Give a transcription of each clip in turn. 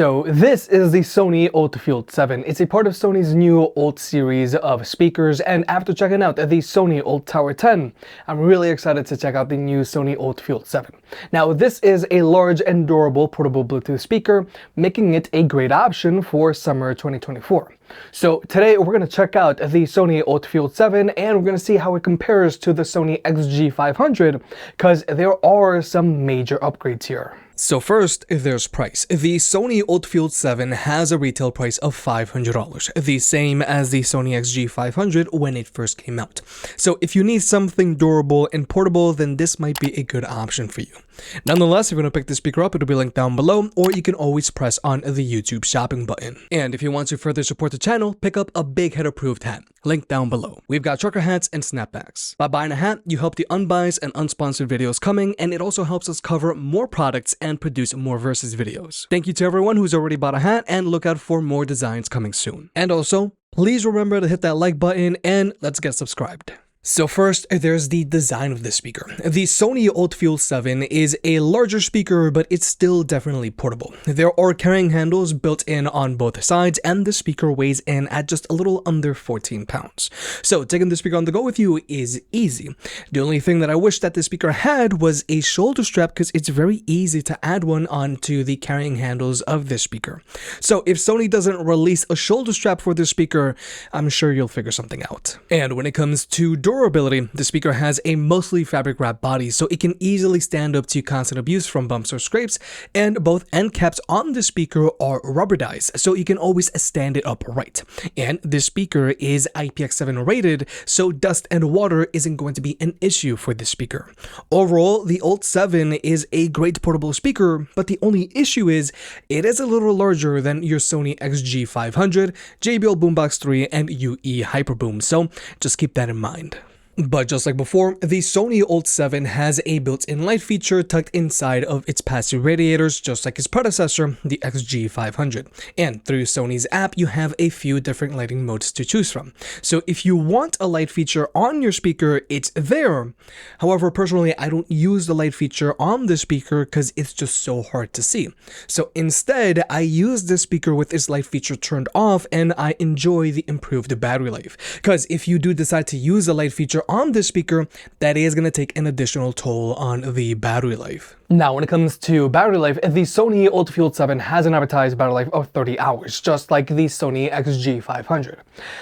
So this is the Sony ULT Field 7. It's a part of Sony's new ULT series of speakers, and after checking out the Sony ULT Tower 10, I'm really excited to check out the new Sony ULT Field 7. Now this is a large and durable portable Bluetooth speaker, making it a great option for summer 2024. So today we're going to check out the Sony ULT Field 7 and we're going to see how it compares to the Sony XG500, because there are some major upgrades here. So first, there's price. The Sony ULT Field 7 has a retail price of $500, the same as the Sony XG500 when it first came out. So if you need something durable and portable, then this might be a good option for you. Nonetheless, if you're going to pick this speaker up, it'll be linked down below, or you can always press on the YouTube shopping button. And if you want to further support the channel, pick up a Big Head approved hat, linked down below. We've got trucker hats and snapbacks. By buying a hat, you help the unbiased and unsponsored videos coming, and it also helps us cover more products and produce more versus videos. Thank you to everyone who's already bought a hat, and look out for more designs coming soon. And also, please remember to hit that like button, and let's get subscribed. So first, there's the design of the speaker. The Sony ULT Field 7 is a larger speaker, but it's still definitely portable. There are carrying handles built in on both sides, and the speaker weighs in at just a little under 14 pounds. So taking the speaker on the go with you is easy. The only thing that I wish that the speaker had was a shoulder strap, because it's very easy to add one onto the carrying handles of this speaker. So if Sony doesn't release a shoulder strap for this speaker, I'm sure you'll figure something out. And when it comes to durability, the speaker has a mostly fabric wrap body, so it can easily stand up to constant abuse from bumps or scrapes, and both end caps on the speaker are rubberized, so you can always stand it upright. And this speaker is IPX7 rated, so dust and water isn't going to be an issue for this speaker. Overall, the ULT 7 is a great portable speaker, but the only issue is it is a little larger than your Sony XG500, JBL Boombox 3, and UE Hyperboom, so just keep that in mind. But just like before, the Sony ULT 7 has a built-in light feature tucked inside of its passive radiators, just like its predecessor, the XG500. And through Sony's app, you have a few different lighting modes to choose from. So if you want a light feature on your speaker, it's there. However, personally, I don't use the light feature on the speaker because it's just so hard to see. So instead, I use this speaker with its light feature turned off, and I enjoy the improved battery life. Because if you do decide to use the light feature on this speaker, that is going to take an additional toll on the battery life. Now, when it comes to battery life, the Sony ULT Field 7 has an advertised battery life of 30 hours, just like the Sony XG500.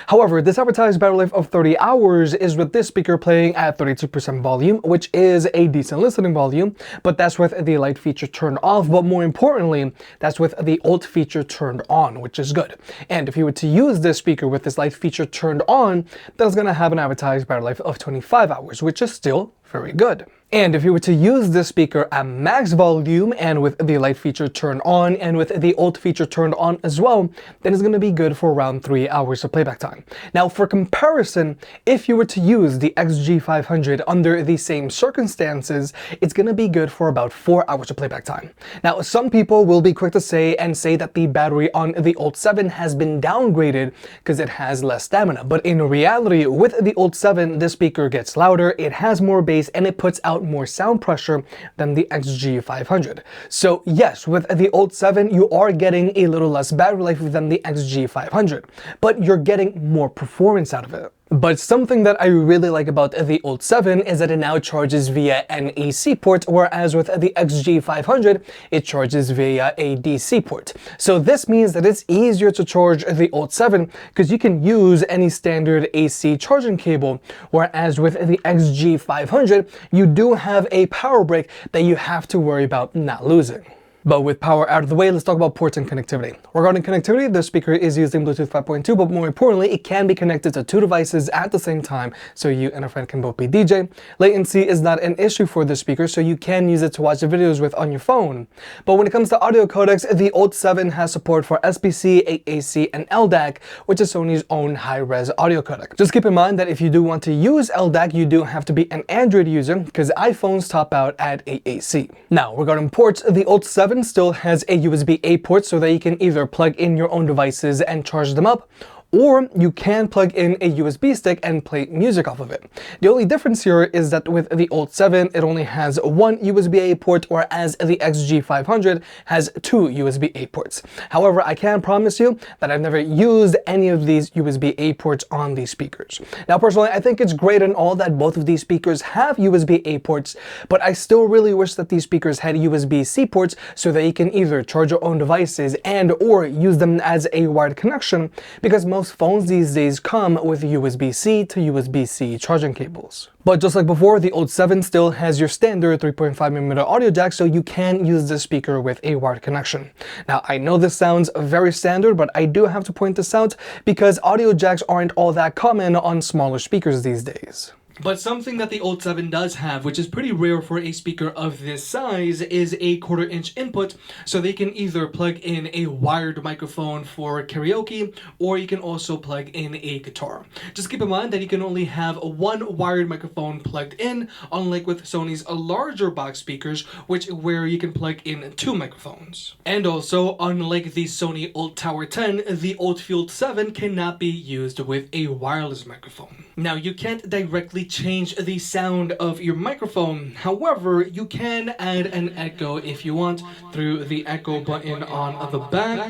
However, this advertised battery life of 30 hours is with this speaker playing at 32% volume, which is a decent listening volume, but that's with the light feature turned off, but more importantly, that's with the ULT feature turned on, which is good. And if you were to use this speaker with this light feature turned on, that's going to have an advertised battery life of 25 hours, which is still very good. And if you were to use this speaker at max volume and with the light feature turned on and with the ULT feature turned on as well, then it's going to be good for around 3 hours of playback time. Now, for comparison, if you were to use the XG500 under the same circumstances, it's going to be good for about 4 hours of playback time. Now, some people will be quick to say that the battery on the ULT 7 has been downgraded because it has less stamina. But in reality, with the ULT 7, this speaker gets louder, it has more bass, and it puts out more sound pressure than the XG500. So yes, with the ULT 7, you are getting a little less battery life than the XG500, but you're getting more performance out of it. But something that I really like about the ULT 7 is that it now charges via an AC port, whereas with the XG500, it charges via a DC port. So this means that it's easier to charge the ULT 7 because you can use any standard AC charging cable, whereas with the XG500, you do have a power brick that you have to worry about not losing. But with power out of the way, let's talk about ports and connectivity. Regarding connectivity, the speaker is using Bluetooth 5.2, but more importantly, it can be connected to 2 devices at the same time, so you and a friend can both be DJ. Latency is not an issue for this speaker, so you can use it to watch the videos with on your phone. But when it comes to audio codecs, the ULT 7 has support for SBC, AAC, and LDAC, which is Sony's own high-res audio codec. Just keep in mind that if you do want to use LDAC, you do have to be an Android user, because iPhones top out at AAC. Now, regarding ports, the ULT 7 still has a USB-A port so that you can either plug in your own devices and charge them up, or you can plug in a USB stick and play music off of it. The only difference here is that with the ULT 7, it only has one USB-A port, whereas the XG500 has two USB-A ports. However, I can promise you that I've never used any of these USB-A ports on these speakers. Now, personally, I think it's great and all that both of these speakers have USB-A ports, but I still really wish that these speakers had USB-C ports so that you can either charge your own devices and or use them as a wired connection, because most phones these days come with USB-C to USB-C charging cables. But just like before, the ULT 7 still has your standard 3.5mm audio jack, so you can use this speaker with a wired connection. Now, I know this sounds very standard, but I do have to point this out because audio jacks aren't all that common on smaller speakers these days. But something that the ULT 7 does have, which is pretty rare for a speaker of this size, is a 1/4-inch input, so they can either plug in a wired microphone for karaoke, or you can also plug in a guitar. Just keep in mind that you can only have one wired microphone plugged in, unlike with Sony's larger box speakers, where you can plug in two microphones. And also, unlike the Sony ULT Tower 10, the ULT Field 7 cannot be used with a wireless microphone. Now, you can't directly change the sound of your microphone. However, you can add an echo if you want through the echo button on the back,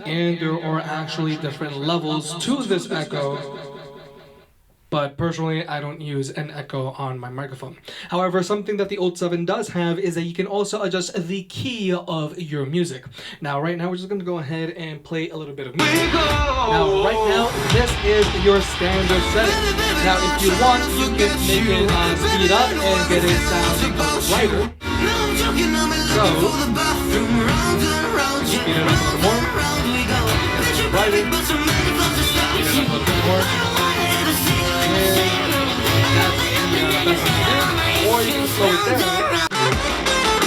and there are actually different levels to this echo. But personally, I don't use an echo on my microphone. However, something that the ULT 7 does have is that you can also adjust the key of your music. Now, right now, we're just going to go ahead and play a little bit of music. Now, right now, this is your standard setting. Now, if you want, you can make it speed up and get it sound brighter. So, speed it up a little more. Brighter. Speed it up a little bit more. Or you can slow it down.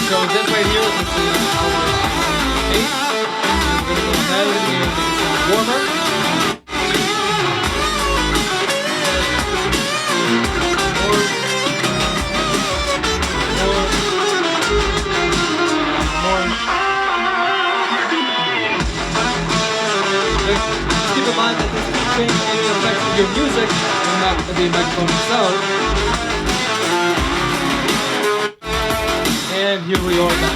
So this right here is our 8. We're going to go ahead and make it sound warmer. Just keep in mind that this can change any effect of your music and not the microphone itself. And here we are back.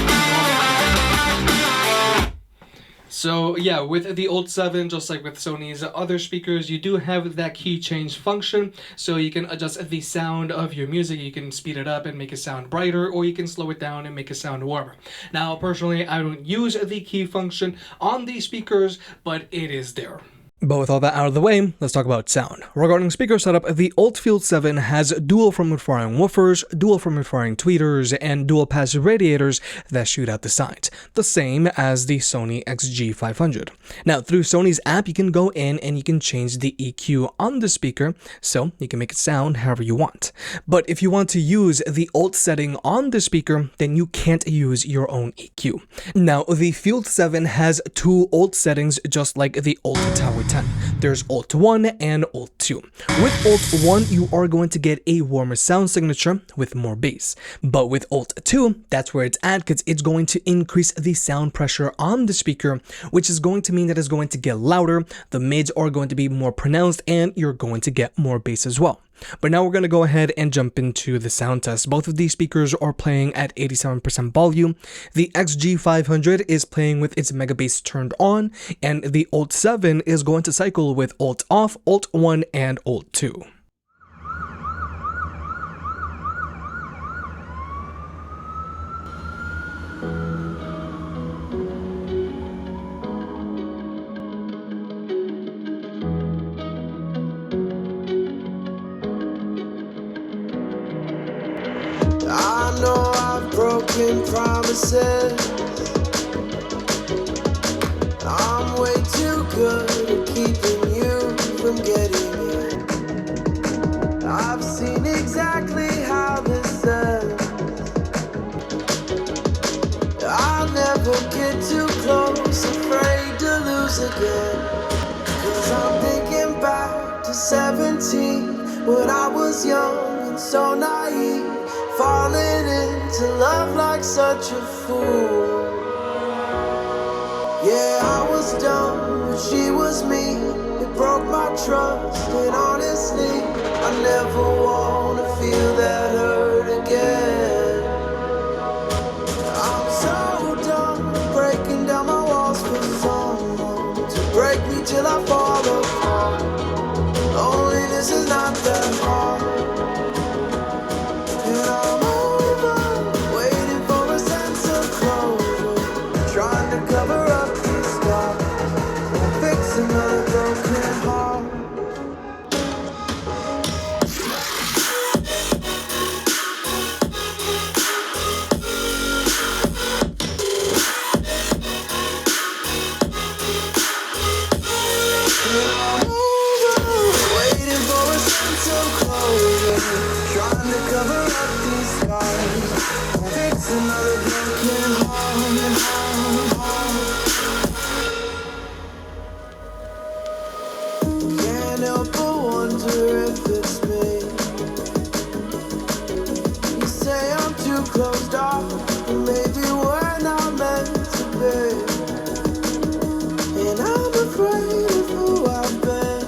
So yeah, with the ULT 7, just like with Sony's other speakers, you do have that key change function, so you can adjust the sound of your music. You can speed it up and make it sound brighter, or you can slow it down and make it sound warmer. Now, personally, I don't use the key function on these speakers, but it is there. But with all that out of the way, let's talk about sound. Regarding speaker setup, the ULT Field 7 has dual front-firing woofers, dual front-firing tweeters, and dual passive radiators that shoot out the sides, the same as the Sony XG500. Now, through Sony's app, you can go in and you can change the EQ on the speaker, so you can make it sound however you want. But if you want to use the ULT setting on the speaker, then you can't use your own EQ. Now, the Field 7 has two ULT settings just like the ULT Tower 10. There's ULT 1 and ULT 2. With ULT 1, you are going to get a warmer sound signature with more bass. But with ULT 2, that's where it's at, because it's going to increase the sound pressure on the speaker, which is going to mean that it's going to get louder, the mids are going to be more pronounced, and you're going to get more bass as well. But now we're going to go ahead and jump into the sound test. Both of these speakers are playing at 87% volume. The XG500 is playing with its mega bass turned on, and the ULT 7 is going to cycle with ULT off, ULT 1, and ULT 2. I know I've broken promises. I'm way too good at keeping you from getting in. I've seen exactly how this ends. I'll never get too close, afraid to lose again. 'Cause I'm thinking back to 17, when I was young and so naive, falling into love like such a fool. Yeah, I was dumb, but she was me. It broke my trust, and honestly, I never wanna feel that hurt again. I'm so done breaking down my walls for someone to break me till I fall apart. Loneliness is not that hard, and I'm over waiting for a sense of closure, trying to cover up these scars, fix another broken heart. Waiting for a sense of closure, trying to cover up these scars, fix another broken heart. Can't help but wonder if it's me. You say I'm too closed off, but maybe we're not meant to be. And I'm afraid of who I've been.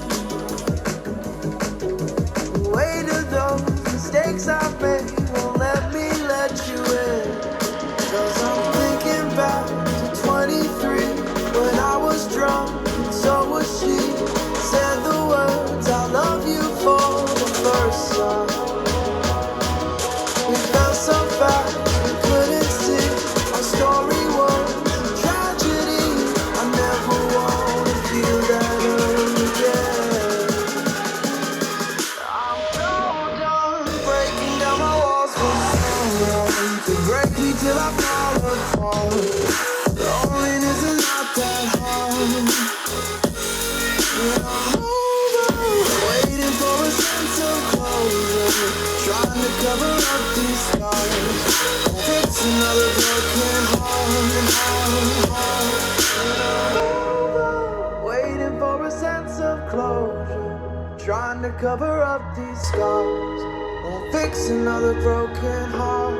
The weight of those mistakes I've made won't let me let you in. 'Cause I'm thinking back to 23, when I was drunk and so was she. Said the words I love you for the first time. We felt so fast we couldn't see. Our story was a tragedy. I never wanna feel that hurt again. I'm so done breaking down my walls for someone to break me till I fall apart. Loneliness is not that hard. Yeah, I'm over waiting for a sense of closure, trying to cover up these scars, fix another broken heart. Over waiting for a sense of closure, trying to cover up these scars, fix another broken heart.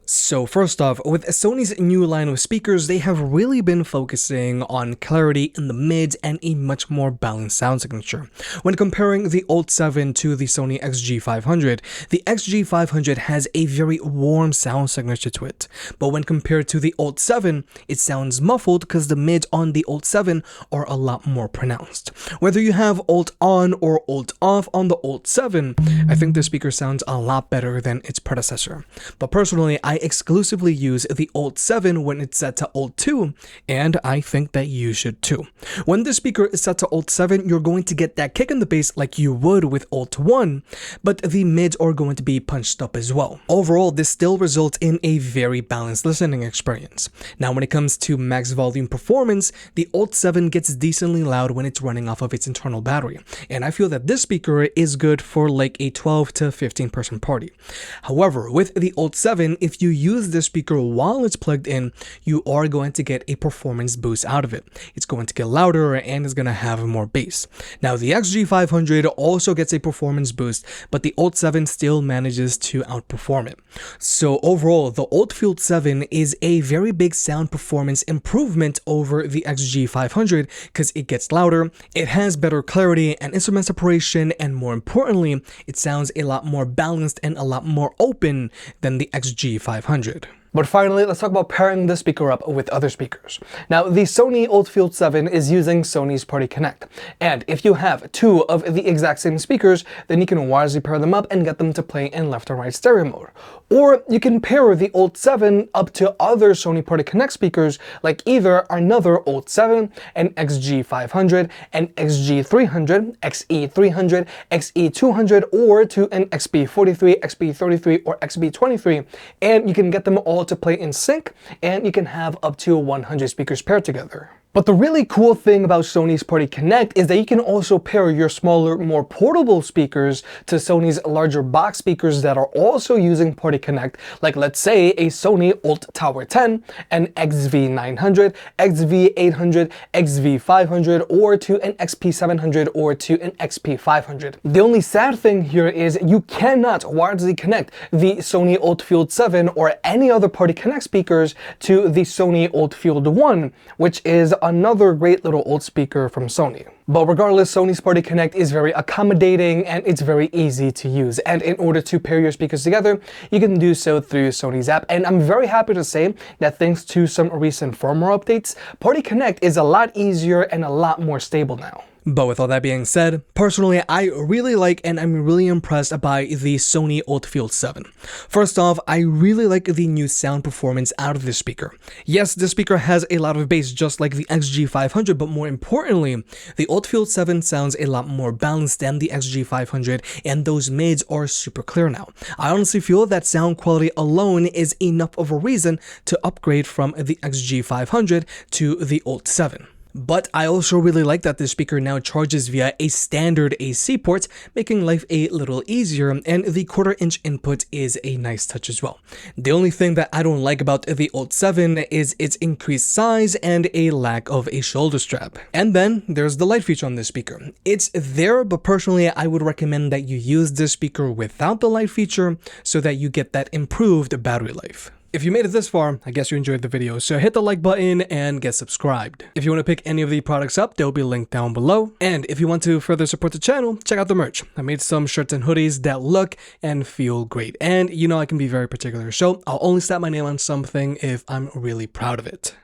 So first off, with Sony's new line of speakers, they have really been focusing on clarity in the mids and a much more balanced sound signature. When comparing the ULT 7 to the Sony XG500, the XG500 has a very warm sound signature to it. But when compared to the ULT 7, it sounds muffled because the mids on the ULT 7 are a lot more pronounced. Whether you have ULT on or ULT off on the ULT 7, I think the speaker sounds a lot better than its predecessor. But personally, I exclusively use the ULT 7 when it's set to ULT 2, and I think that you should too. When the speaker is set to ULT 7, you're going to get that kick in the bass like you would with ULT 1, but the mids are going to be punched up as well. Overall, this still results in a very balanced listening experience. Now, when it comes to max volume performance, the ULT 7 gets decently loud when it's running off of its internal battery, and I feel that this speaker is good for like a 12 to 15 person party. However, with the ULT 7, if you use this speaker while it's plugged in, you are going to get a performance boost out of it. It's going to get louder and it's going to have more bass. Now, the XG500 also gets a performance boost, but the ULT 7 still manages to outperform it. So overall, the ULT Field 7 is a very big sound performance improvement over the XG500 because it gets louder, it has better clarity and instrument separation, and more importantly, it sounds a lot more balanced and a lot more open than the XG500. But finally, let's talk about pairing the speaker up with other speakers. Now, the Sony ULT Field 7 is using Sony's Party Connect, and if you have two of the exact same speakers, then you can wisely pair them up and get them to play in left and right stereo mode. Or you can pair the ULT 7 up to other Sony Party Connect speakers, like either another ULT 7, an XG500, an XG300, XE300, XE200, or to an XB43, XB33, or XB23, and you can get them all to play in sync, and you can have up to 100 speakers paired together. But the really cool thing about Sony's Party Connect is that you can also pair your smaller, more portable speakers to Sony's larger box speakers that are also using Party Connect, like let's say a Sony ULT Tower 10, an XV900, XV800, XV500, or to an XP700 or to an XP500. The only sad thing here is you cannot wirelessly connect the Sony ULT Field 7 or any other Party Connect speakers to the Sony ULT Field 1, which is another great little old speaker from Sony. But regardless, Sony's Party Connect is very accommodating and it's very easy to use. And in order to pair your speakers together, you can do so through Sony's app. And I'm very happy to say that thanks to some recent firmware updates, Party Connect is a lot easier and a lot more stable now. But with all that being said, personally, I really like and I'm really impressed by the Sony ULT Field 7. First off, I really like the new sound performance out of this speaker. Yes, this speaker has a lot of bass just like the XG500, but more importantly, the ULT Field 7 sounds a lot more balanced than the XG500, and those mids are super clear now. I honestly feel that sound quality alone is enough of a reason to upgrade from the XG500 to the ULT 7. But I also really like that this speaker now charges via a standard AC port, making life a little easier, and the 1/4 inch input is a nice touch as well. The only thing that I don't like about the ULT 7 is its increased size and a lack of a shoulder strap. And then there's the light feature on this speaker. It's there, but personally I would recommend that you use this speaker without the light feature so that you get that improved battery life. If you made it this far, I guess you enjoyed the video, so hit the like button and get subscribed. If you want to pick any of the products up, they'll be linked down below. And if you want to further support the channel, check out the merch. I made some shirts and hoodies that look and feel great. And you know I can be very particular, so I'll only slap my name on something if I'm really proud of it.